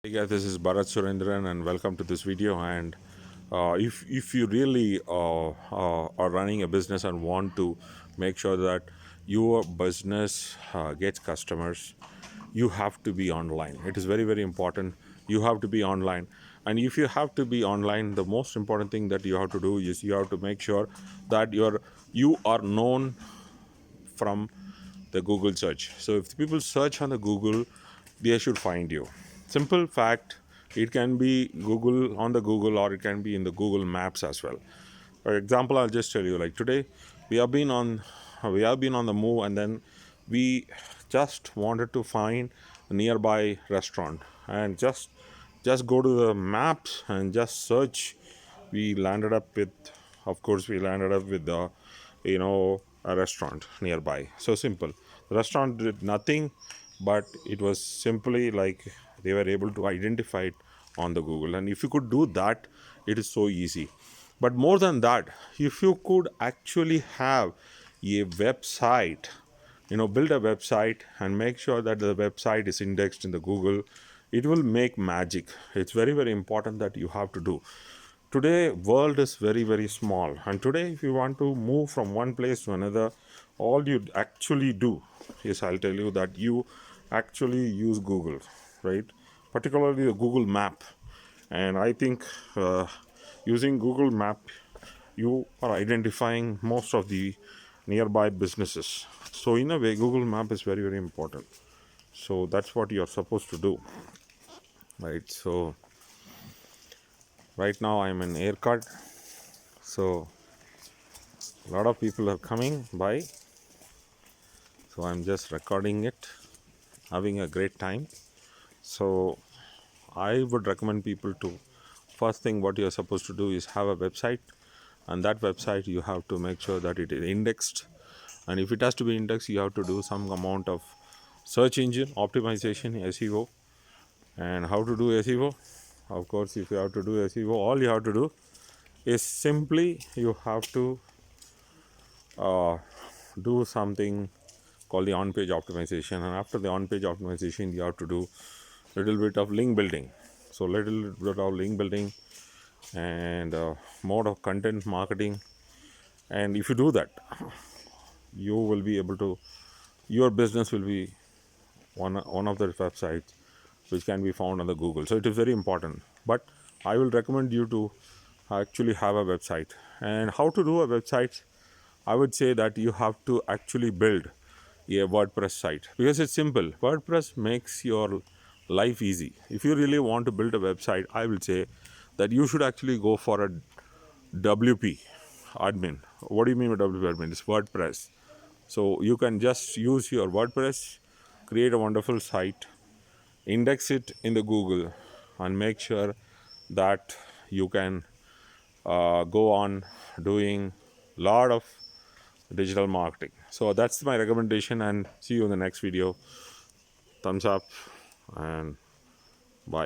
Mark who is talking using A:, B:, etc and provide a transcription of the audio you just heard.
A: Hey guys, this is Barath Surendran and welcome to this video. And if you really are running a business and want to make sure that your business gets customers, you have to be online. It is very, very important. You have to be online. And if you have to be online, the most important thing that you have to do is you have to make sure that you are known from the Google search. So if people search on the Google, they should find you. Simple fact, it can be Google on the Google, or it can be in the Google Maps as well. For example, I'll just tell you, like today we have been on the move, and then we just wanted to find a nearby restaurant, and just go to the maps and just search. We landed up with, of course, the a restaurant nearby. So simple. The restaurant did nothing, but it was simply like they were able to identify it on the Google. And if you could do that, it is so easy. But more than that, if you could actually have a website, build a website and make sure that the website is indexed in the Google, it will make magic. It's very, very important that you have to do. Today world is very, very small, and today if you want to move from one place to another, all you actually do is, I'll tell you, that you actually use Google, right? Particularly the Google Map. And I think using Google Map, you are identifying most of the nearby businesses. So in a way, Google Map is very, very important. So that's what you're supposed to do, right? So right now I'm in Yercaud. So a lot of people are coming by. So I'm just recording it, having a great time. So I would recommend people to, first thing what you're supposed to do is have a website, and that website you have to make sure that it is indexed. And if it has to be indexed, you have to do some amount of search engine optimization, SEO. And how to do SEO? Of course, if you have to do SEO, all you have to do is simply you have to do something called the on-page optimization. And after the on-page optimization, you have to do little bit of link building. So little bit of link building and mode of content marketing. And if you do that, you will be able to, your business will be one of the websites which can be found on the Google. So it is very important. But I will recommend you to actually have a website. And how to do a website? I would say that you have to actually build a WordPress site, because it's simple. WordPress makes your life easy. If you really want to build a website, I will say that you should actually go for a WP admin. What do you mean by WP admin? It's WordPress. So you can just use your WordPress, create a wonderful site, index it in the Google, and make sure that you can go on doing lot of digital marketing. So that's my recommendation, and see you in the next video. Thumbs up and bye.